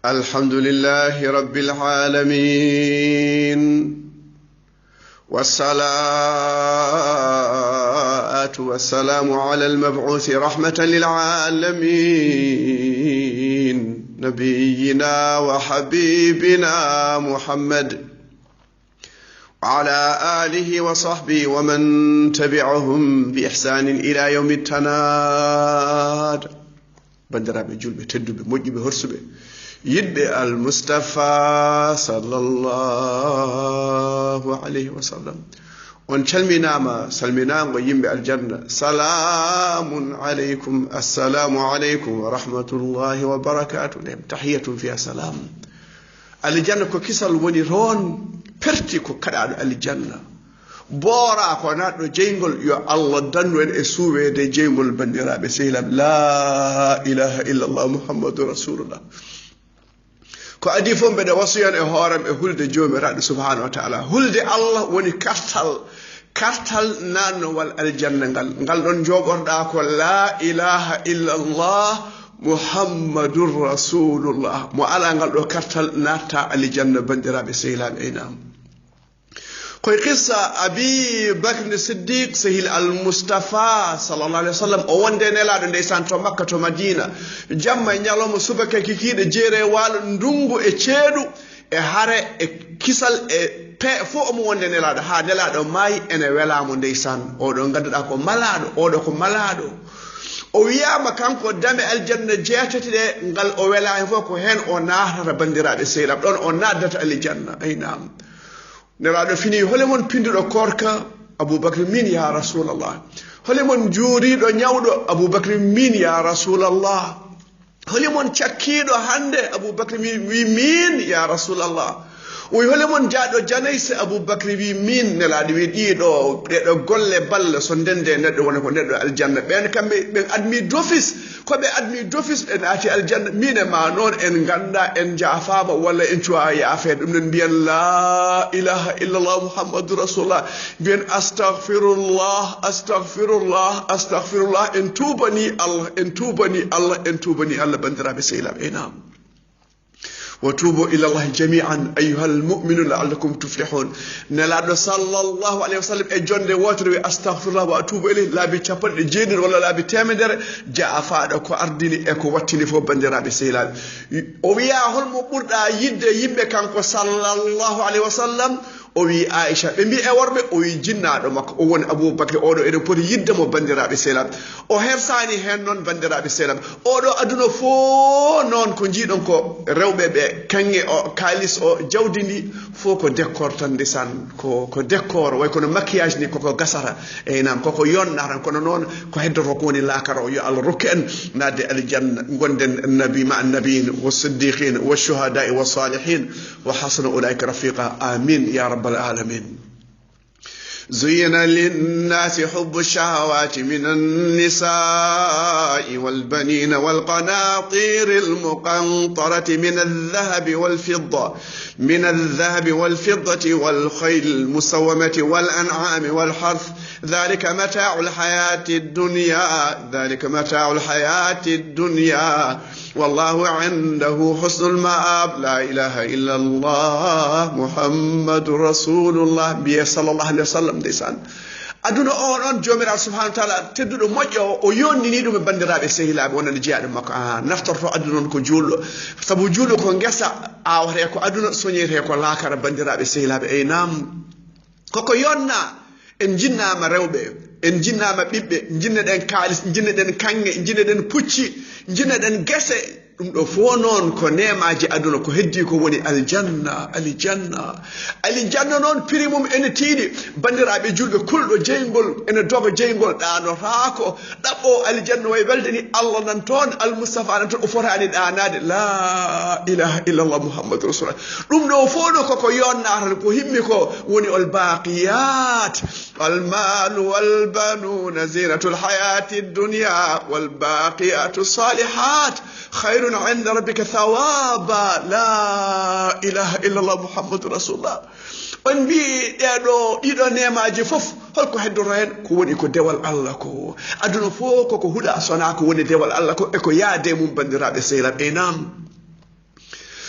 الحمد لله رب العالمين والصلاة والسلام على المبعوث رحمة للعالمين نبينا وحبيبنا محمد وعلى آله وصحبه ومن تبعهم بإحسان إلى يوم التناد بندرابي جولبي تدوبي موجبي هرسبي يدبي المصطفى صلى الله عليه وسلم on calminama salminago yimɓe aljanna salamun aleykum assalamu aleykum wa rahmatullahi wa barakatuh nem tahiyatun fiha salam aljanna ko kisal woni toon perti ko kaɗaɗo aljanna boora ko naɗɗo jeygol yo allah dannu en e suwede jeygol bandiraɓe sehlam la ilaha illallah muhammadu rasulullah ko adi fof mbeɗa wasiyan e hoorem e hulde jomiraɗo subhanahu wa taala hulde allah woni kartal nannowal aljanna ngal ɗon joɓorɗa ko la ilaha illallah muhammadun rasulullah mo ala ngal ɗo kartal natta aljanna bandiraɓe sehilaɓe aynam koye qissa abi bakre siddiq sehil almustapha sallallah alih wa sallam o wonde nelaɗo ndeysan to makka to madina jamma e ñalawma subaka kikiɗe jeere waalo ndungu e ceeɗu e hare e kisal e fof omo wonde nelaɗo ha nelaɗo maayi ene welamo ndeysan oɗo ganduɗa ko malaɗo oɗo ko malaɗo o wiyama kanko dame aljanna jeetati ɗe ngal o wela hen fof ko hen o natata bandiraɓe sehilam ɗon o naddata aljanna aynam nelaɗo fini holemon pinduɗo korka aboubacry min ya rasulallah holemon juuriɗo ñawɗo aboubacry min ya rasulallah holemon cakkiɗo hande aboubacry wi min ya rasulallah o wi holemon jaaɗo janayse aboubacry wi min nelaɗo wi ɗiɗo ɗeɗo golle balle so ndende neɗɗo woni ko neɗɗo aljanna ɓen kamɓe ɓen admi d'office koɓe admi d'office ɓe naati aljanna min e ma noon en ganda en jaafama walla en cuwa yaafede ɗum nen mbiyen la ilaha illallah muhammadu rasulullah mbiyen astahfirullah en tubani allah bandiraɓe sehilam enam وتوبوا إلى الله جميعا أيها المؤمنون لعلكم تفلحون نلعب صلى الله عليه وسلم أجند واتر أستغفر الله وأتوب إليه لا بتشابل جيد ولا لا بتامدر جاء فادك أردني أكو واتني فوق بندر بسيلان وياه المقرد يد يمكن صلى الله عليه وسلم o wi Aisha ɓe mbi e worɓe o wi jinnaɗo makko o woni Aboubacry oɗo eɗen poti yiddemo bandiraɓe selam o hersani hen noon bandiraɓe selam oɗo aduna fo noon ko jiiɗon ko rewɓe ɓe kanŋe o kalis o jawdi ndi fo ko décor tan ndesan ko décor way kono maquillage ni koko gasata eynam koko yonnatan kono noon ko heddoto ko woni lakara o yo Allah rokku en nadde aljanna gonden nabi ma annabiyin wa siddiqin wa shuhada'i wa salihin wa hasuna ulaika rafiqa amin ya رب العالمين زين للناس حب الشهوات من النساء والبنين والقناطير المقنطرة من الذهب والفضة والخيل المسومة والأنعام والحرث ذلك متاع الحياة الدنيا والله عنده حسن المآب لا إله إلا الله محمد رسول الله صلى الله عليه وسلم ديسان aduna o non jomiraɗo subhanahu wa taala tedduɗo moƴƴo o yonnini ɗum e bandiraɓe sehilaɓe wonande jeeyaɗo makko naftorto aduna on ko julɗo saabu julɗo ko guesa awate ko aduna soñete ko lakara bandiraɓe sehilaɓe eynam koko yonna en jinnama rewɓe en jinnama ɓiɓɓe jinneɗen kalis jinneɗen kanŋe jinneɗen pucci jinneɗen guese ɗum ɗo fo noon ko nemaji aduna ko heddi ko woni aljanna noon prix mum ene tiiɗi bandiraɓe julɓe kulɗo jeygol ene doga jeygol ɗanotako ɗaɓɓo aljanna way welde ni allah nan toon almustapha nan toon o fotani ɗanade la ilaha illallah muhammadu rasulullah ɗum ɗo fo ɗo koko yonnatan ko himmi ko woni ol baqiyat almalu walbanuna zinatul hayati dunya walbaqiyatu salihat خير عند ربك ثوابا لا إله إلا الله محمد رسول الله on mbi ɗiɗo nemaji fof holko heddoro hen ko woni ko dewal Allah ko aduna fof koko huuɗa sona ko woni dewal Allah ko e ko yaade mum bandiraɓe sehilam enam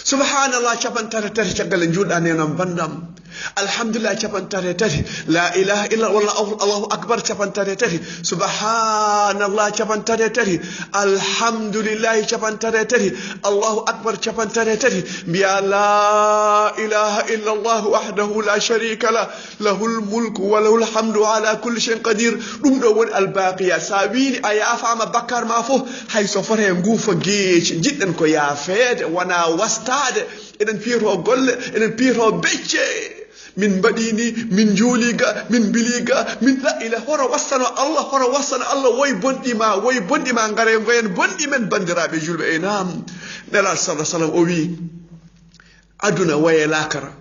subhanallah capantare tati caggal e juuɗa nenam bandam alhamdulillah capantare tati la ilaha illa wallah allahu akbar capantare tati subhanallah capantare tati alhamdulillah capantare tati allahu akbar capantare tati mbiya la ilaha illa allah wahdahu la sharika lah lahul mulku wa lahul hamdu ala kulli shay'in qadir ɗum ɗo woni albaqiya sa wiini a yafama bakkar ma fof hay so fote nguufa geeci jiɗɗen ko yaafede wona wastade eɗen piyoto golle eɗen piyoto becce min mbaɗini min juuliga min biliga min la ila horo wassano allah woy bonɗima ngare goyen bonɗi men bandiraɓe julɓe e nam nelaɗo sallah sallam o wi aduna waye lakara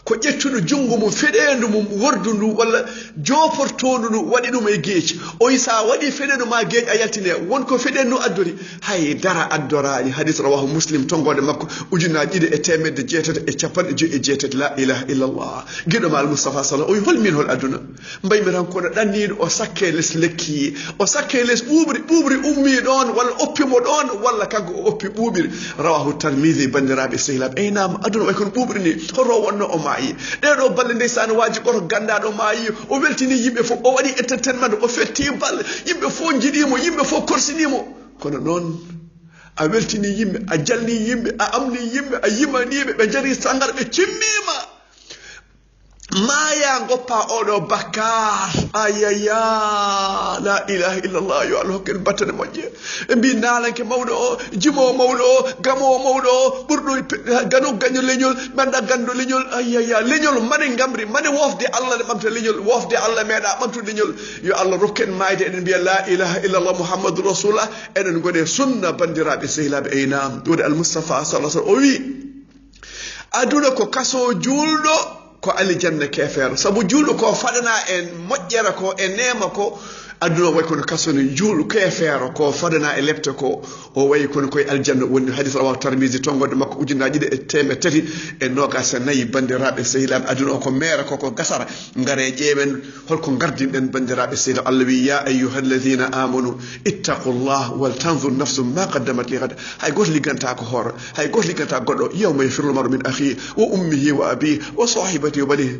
ko ƴettuɗo junngo mum feɗendu mum wordu ndu walla joportondu ndu waɗi ɗum e geeci o wi sa waɗi feɗendu ma geeƴi a yaltine wonko feɗendu addori haydara addoraɗi hadis rawahu muslim tongode makko 1997 la ilaha illallah guiɗo ma al moustapha sallam o wi holmin hol aduna mbaymi tan kono ɗanniɗo o sakke less lekki o sakke less ɓuɓri ummi ɗon walla oppimo ɗon walla kanko o oppi ɓuuɓiri rawahu tarmidi bandiraɓe sehilaɓe eynama aduna way kono ɓuuɓri ni hoto wonno o maayi ɗeɗo balle ndeysaan waaji goto gandaɗo maayi o weltini yimɓe fof o waɗi entertainment o fetti balle yimɓe fof jiɗimo yimɓe fof korsinimo kono noon a weltini yimɓe a jalni yimɓe a amni yimɓe a yimaniɓe ɓe jari sangar ɓe cimmima maya goppa oɗo bakkar ayaya la ilaha illallah yo allah hokken battane moƴƴe ɓe mbi nalanke mawɗo o jimowo mawɗo o gamowo mawɗo o ɓurɗo gano gaño leñol manda gando leñol ayaya leñol mane gamri mane wofde allah ne ɓamta leñol wofde allah meeɗa ɓamtude leñol yo allah rokken mayde eɗen mbiya la ilaha illallah muhammadou rasulullah eɗen gone sunna bandiraɓe sehilaɓe eynam woni almoustapha sallah sallam o wi aduna ko kaso julɗo ko alijanna kefeero sabu juulɗo ko faɗana e moƴƴere ko e nema ko aduna way kono kasone juulɗo kefeero ko faɗana e lepte ko o wayi kono koye aljanna woni hadis rawahu tarmisi tongode makko 1394 bandiraɓe sehilaɓe aduna o ko meere koko gasara ngare ƴeewen holko gardinɗen bandiraɓe sehilaɓe allah wi ya ayyuha alladina amanu ittaqullah wal tanzur nafsum ma qaddamat li gad hay goto ligganta ko hooro hay goto ligganta goɗɗo yawma yafirru lmaru min akhihi wa ummihi wa abihi wa sahibatihi wa banihi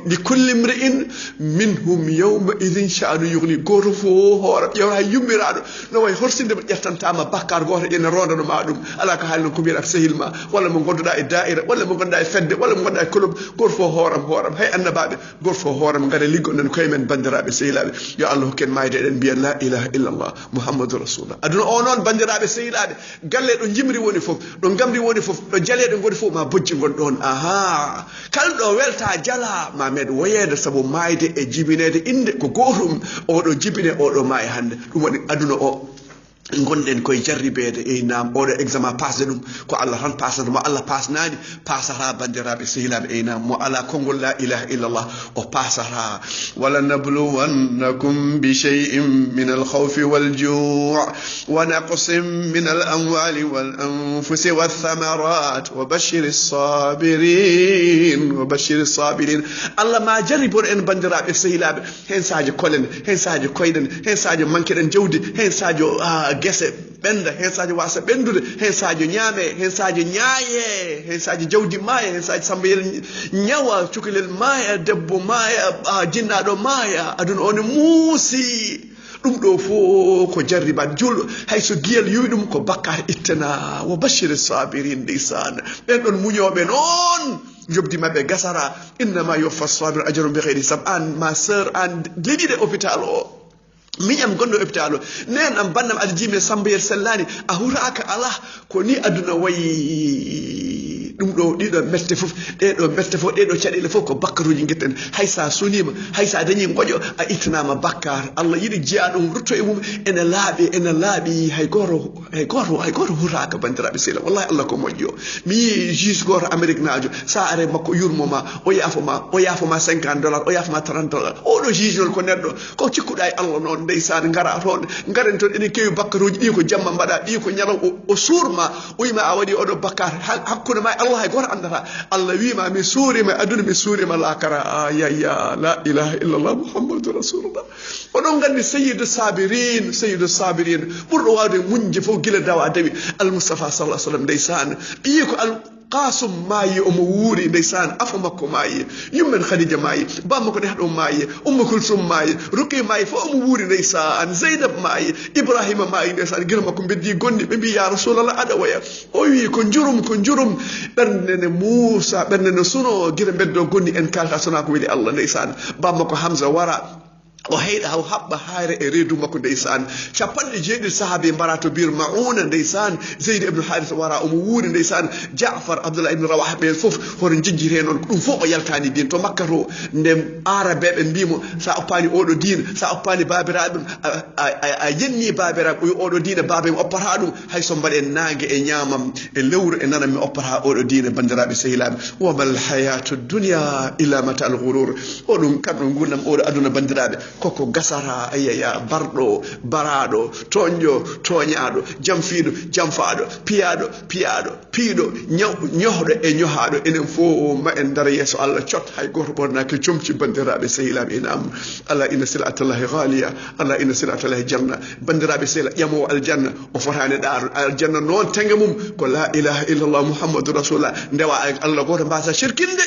li kulli imri'in minhum yawma idhin sha'nu yughni goto fof hoore ƴeewa hay yummiraɗo no way horsinde mo ƴettantama bakkar goto ene rondano ma ɗum ala ko haalno ko mbiɗa sehil ma walla mo gonduɗa e da'ira walla mo gonduɗa e fedde walla mo gonduɗa e club goto fof hooram hay annabaɓe goto fof hooram gaare liggoɗen koye men bandiraɓe sehilaɓe yo allah hokken mayde eɗen mbiya la ilaha illallah muhammadou rasulullah aduna o noon bandiraɓe sehilaɓe galle ɗo jimri woni fof ɗo gamri woni fof ɗo jaleɗo goni fof ma bojji gon ɗon aha kalɗo welta jala ma meɗ woyede saabu mayde e jibinede inde ko gotum oɗo jibine oɗo maayi hande ɗum waɗi aduna o gonɗen koye jarribede e nam oɗo examen pasde ɗum ko allah tan pasata mo allah pasnani pasata bandiraɓe sehilaɓe e nam mo ala konngol la ilaha illallah o pasata wala nabluwannakum bi shay'in min alkhawfi waljuu' wa naqsin min alamwali wal anfusi wathamarat wa bashiri sabirin allah ma jarribon en bandiraɓe sehilaɓe hen sadio kolen hen sadio koyɗen hen sadio manqueɗen jawdi hen sadio gese ɓenda hen sadio wasa ɓendude hen sadio ñaame hen sadio ñaaye hen sadio jawdi maaya hen sadio sambayel ñawa cukalel maaya debbo maaya jinnaɗo maaya aduna one muusi ɗum ɗo fof ko jarribat julɗo hayso giyal yowi ɗum ko bakkar ittana wo bashiri sabirin ndeysan ɓen ɗon muñoɓe noon jobdi mabɓe gasara innama yoffa sabir ajarum bi khayri hisab an ma sœur an leɗiɗe hôpital o miñam gonɗo hôpital o nen am bannam aɗa jimi sambayel sellani a huraka ala ko ni aduna wayi ɗum ɗo ɗiɗo mette fof ɗeɗo caɗele fof ko bakkaruji guetten hay sa sonima hay sa dañi goƴo a ittanama bakkar allah yiɗi jeeya ɗum rutto e mum ene laaɓi hay goto huraka bandiraɓe sehla wallahi allah ko moƴƴi o mi yi juge goto amérique najo sa are makko yurmoma o yaafoma $50 o yaafoma $30 oɗo juge noon ko neɗɗo ko cikkuɗa e allah noon ndeysaan ngara toon ngaren toon enen keewi bakkaruji ɗi ko jamma mbaɗa ɗi ko ñalaw o suurma o yima a waɗi oɗo bakkar hakkude ma Allah gor andata Allah wima mi suurima aduna mi suurima lakara ya la ilaha illallah muhammadur rasulullah oɗon gandi sayyidu sabirin ɓurɗo wawde munje fof gila dawa dawi al mustafa sallallahu alaihi wasallam ndeysan ɓiyi ko al qasum maayi omo wuuri ndeysan afa makko maayi yummen khadija maayi bamma ko ne haɗo maayi ummu kulsum maayi ruqi maayi fof omo wuuri ndeysan zeynab maayi ibrahima maayi ndeysan gila makko beddi gondi ɓe mbi ya rasulallah aɗa waya o wi ko jurum ɓernde ne Moussa ɓernde ne suno gila beddo gondi en kalta sona ko weli Allah ndeysan bamma ko Hamza wara o heyɗa haw haɓɓa hayre e reedu makko ndeysan capanɗe jeeɗiɗi sahabe mbara to bir mauna ndeysan zeyd ibnu harith wara omo wuuri ndeysan jafar abdoullah ibnu rawah ɓen fof hoto jejjire noon ɗum fof o yaltani din to makka to nde arabeɓe mbimo sa oppani oɗo diina sa oppani babiraɓe ɗum a yenni babiraɓe oyi oɗo diina babam oppata ɗum hayso mbaɗen nangue e ñamam e lewru e nanam mi oppata oɗo diina bandiraɓe sehilaɓe wamal hayatu dunia illa mata al ghurur oɗum kamɗo gurdam oɗo aduna bandiraɓe koko gasara ayaya barɗo baraɗo toñƴo toñaɗo jamfiɗo jamfaɗo piyaɗo piiɗo ñohɗo e ñohaɗo enen fof ma en dara yeeso Allah cot hay goto ɓornaki comci bandiraɓe sehilaɓe inam Allah inna silatallahi ghaliya Allah inna silatallahi janna bandiraɓe sehila ƴamowo aljanna o fotani ɗaɗo aljanna noon tenge mum ko la ilaha illallah muhammadou rasulullah ndewa Allah goto mbasa shirkinde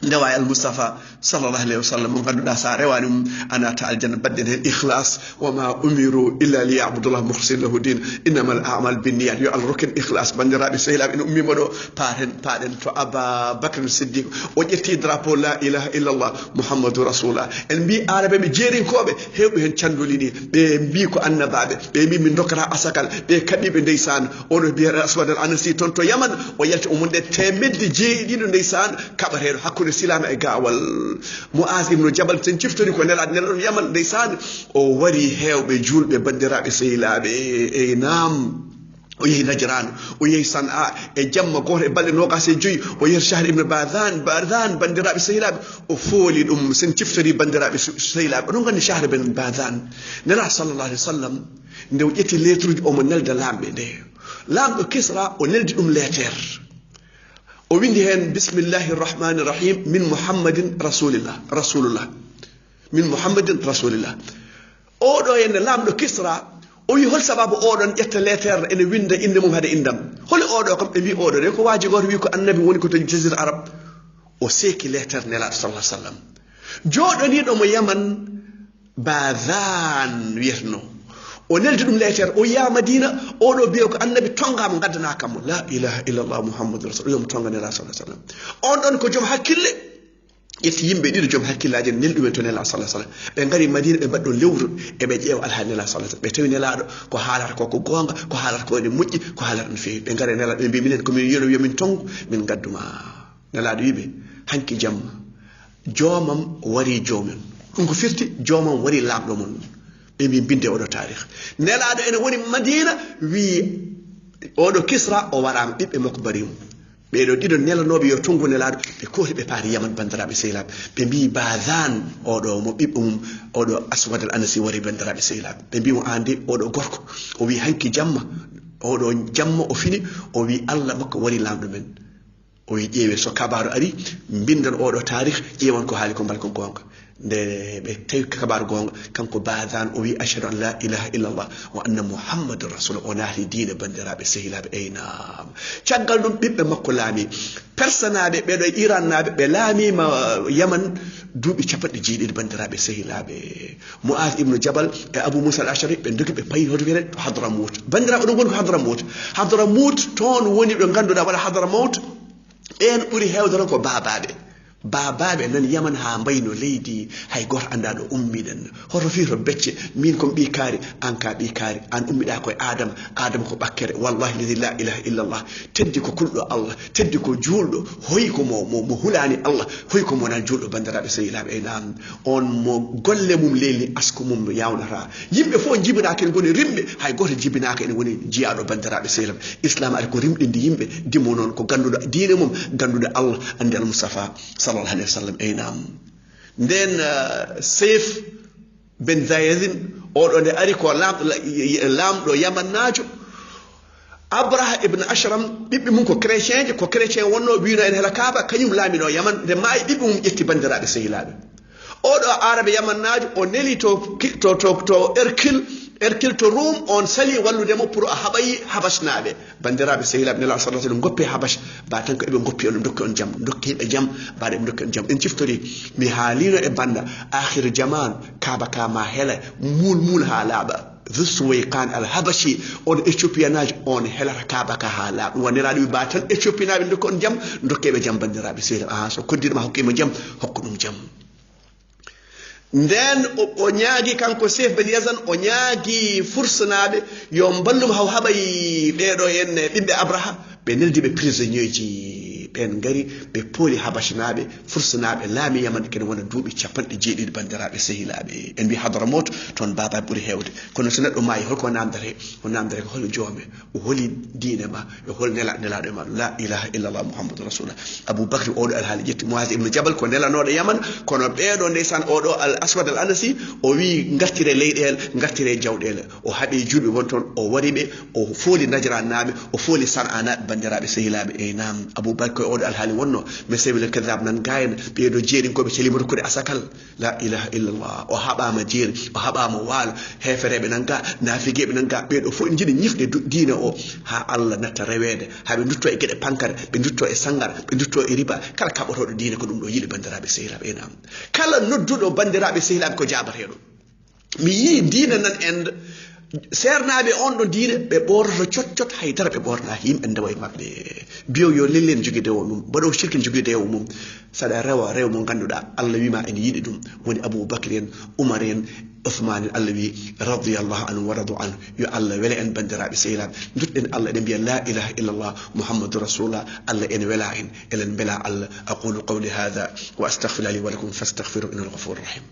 ndewa al mustafa sallallahu alayhi wa sallam mo ganduɗa sa rewani mum anata aljanna badden hen ikhlas wama umiru illa liyabudullah mukhlisin lahu din innamal a'mal binniyat yo Allah rokken ikhlas bandiraɓe sehilaɓe ene ummima ɗo paɗen to aba bakr siddiq o ƴetti drapeau la ilaha illallah muhammadou rasulullah en mbi araɓeɓe jeerinkoɓe hewɓe hen candolini ɓe mbi ko annabaɓe ɓe mbi min dokkata asakal ɓe kaɓiɓe ndeysan oɗo biyeɗa aswad al anasi toon to yaman o yalti omunde temedde jeeɗiɗo ndeysan kaɓateɗo hakkude silama e gawal Muaz ibnu Jabal sen ciftori ko nelaɗo nelaɗo yaman ndeysan o wari hewɓe julɓe bandiraɓe sehilaɓe e nam o yehi Najran o yehi San'a e jamma goto e balɗe nogas e joyyi o yehi Shahr ibn Badan bandiraɓe sehilaɓe o fooli ɗum sen ciftori bandiraɓe sehilaɓe oɗon gandi Shahr ibn Badan nela sallallahu alaihi wa sallam nde o ƴetti lettre uji omo nelda lamɓe nde lamɗo Kisra o neldi ɗum lettere o windi hen bismillahi rrahmani rrahim min muhammadin rasulullah min muhammadin rasulillah oɗo henne lamɗo Kisra o wi hol sababu oɗon ƴetta lettere ene winda inde mum haade indam holi oɗo kam ɓe mbi oɗo de ko waji goto wi ko annabi woni ko to jazira arab o seeki lettere nelaɗo sallah sallam joɗoniɗo mo yaman badan wiyeteno o neldi ɗum lettere o yiya Madina oɗo biye ko annabi tongama gaddana kammo la ilaha illallah muhammadou rasul yomo tonga nela sallah sallam on ɗon ko joom hakkille ƴetti yimɓe ɗiɗo joom hakkillaji nelɗi ɗumen to nela sallah sallam ɓe gari Madina ɓe mbaɗɗo lewru eɓe ƴeewa alhaali nela sallah sallam ɓe tawi nelaɗo ko haalata ko gonga ko haalata ko ene moƴƴi ko haalata no fewi ɓe gari nelaɗo ɓe mbi minen komin yelo yomin tongu min gadduma nelaɗo wiɓe hanki jamma joomam wari joomen ɗum ko firti joomam wari lamɗo mon ɓe mbi binde oɗo tarih nelaɗo ene woni Madina wi oɗo Kisra o warama ɓiɓɓe makko barimo ɓeɗo ɗiɗo nelanoɓe yo tongu nelaɗo ɓe kooti ɓe paari yaman bandiraɓe sehilaɓe ɓe mbi Badan oɗo mo ɓiɓɓe mum oɗo Aswad al Anasi wari bandiraɓe sehilaɓe ɓe mbimo ande oɗo gorko o wi hanki jamma oɗo jamma o fini o wi Allah makko wari lamɗo men o wi ƴeewe so kabaru ari bindan oɗo tarih ƴeewan ko haali ko mbal ko gonga nde ɓe tawi kabaru gonga kanko Badan o wi ashhadu an la ilaha illallah wa anna muhammadun rasulullah o naati diine bandiraɓe sehilaɓe aynam caggal ɗum ɓiɓɓe makko laami persanaɓe ɓeɗo e Iran naɓe ɓe laamima yaman duuɓi capanɗe jeeɗiɗi bandiraɓe sehilaɓe Muaz ibnu Jabal e Abu Musa al Ashari ɓe dogi ɓe payi hoto wiyete to Hadramaut bandiraɓe ɗum woni ko Hadramaut toon woni ɓe ganduɗa waɗa Hadramaut ɓen ɓuuri hewde ron ko babaɓe nan yaman ha mbayno leydi hay goto anda ɗo ummiɗen hoto fi to becce min komi ɓi kaari an ka ɓi kaari an ummiɗa koye adama ko ɓakkere wallahi ladi la ilaha illallah teddi ko kulɗo Allah teddi ko julɗo hoyi ko mo hulani Allah hoyi ko mona julɗo bandiraɓe sehilaɓe e nan on mo golle mum lelni asko mum yawnata yimɓe fof jibinaka ene goni rimɓe hay goto jibinaka ene woni jiyaɗo bandiraɓe sehilaɓe islam ari ko rimɗinde yimɓe dimmo noon ko ganduɗo diine mum ganduɗo Allah andi al Mustafa sallallahu alayhi wa sallam aynam nden Saif ben Zayedin oɗo nde ari ko lamɗo yamannajo abraha ibn ashram ɓiɓɓe mum ko chrétien wonno wino en hela kaaba kañum laamino yaman nde maayi ɓiɓɓe mum ƴetti bandiraɓe sehilaɓe oɗo arabe yamannajo o neli to Hercule to Rome on sali walludemo pour a haɓayi habasnaɓe bandiraɓe sehilaɓe nela sallah sallam goppe habas ba tan ko eɓe goppi on dokki on jaam dokki yimɓe jaam mbaɗa ɓe dokki on jaam en ciftori mi haalino e banda akhiru jaman kaaba ka ma heela mulmul ha laaɓa Dhus-Suwayqan al-Habashi on Ethiopianaji on helata kaaba ka ha laaɓa ɗum woniraɗo wi ba tan Ethiopianaɓe dokki on jaam dokkeɓe jaam bandiraɓe sehilaɓe so koddiɗoma hokkima jaam hokku ɗum jaam nden o ñaagi kanko chef ben yazan o ñaagi fursanaɓe yo mballum haw haɓay ɓeɗo henne ɓiɓɓe abraha ɓe neldiɓe prisonnier ji ɓen gari ɓe pooli habasinaɓe fursanaɓe laami yaman kene wona duuɓi 70 bandiraɓe sehilaɓe en mbi hadramot toon baba ɓuuri hewde kono so neɗɗo maayi holko namdate o namdate ko hol joome o holi diine ma e hol nelaɗo e maɗum la ilaha illallah muhammadou rasulullah aboubacry oɗo alhaali ƴetti moise ibnu jabal ko nelanoɗo yaman kono ɓeɗo ndeysan oɗo al aswad al anasi o wi gartire leyɗele gartire jawɗele o haaɓe julɓe won toon o wariɓe o fooli najran naɓe o fooli san'a naɓe bandiraɓe sehilaɓe e nam aboubacry oɗo alhaali wonno mais sewile kadab nan gayna ɓeɗo jeeɗinkoɓe celimoto kude asakal la ilaha illallah o haɓama jeeri o haɓama waalo hefereɓe nan ga nafigueɓe nan ga ɓeɗo fof jiiɗi ñifde diina o ha Allah natta rewede haɓe dutto e gueɗe pankare ɓe dutto e sangara ɓe dutto e riba kala kaɓotoɗo diine ko ɗum ɗo yiiɗi bandiraɓe sehilaɓe e nam kala nodduɗo bandiraɓe sehilaɓe ko jabateɗo mi yii diina nan ende sernaɓe on ɗo diine ɓe ɓorto cot haydara ɓe ɓorna yimɓe ndewa e maɓɓe biyo yo lellen jogui dewo mum mbaɗo shirki jogui dewo mum saɗa rewa rew mo ganduɗa Allah wima ene yiiɗi ɗum woni aboubacry en oumar en ousmane Allah wi radiyallahu anhu wa radu anhu yo Allah wele en bandiraɓe sehilaɓe dutɗen Allah eɗen mbiya la ilaha illallah muhammadou rasulullah Allah ene wela en elen beela Allah aqulu qawli hadha wa astaghfiru li wa lakum fastaghfiru innahu ghafurur rahim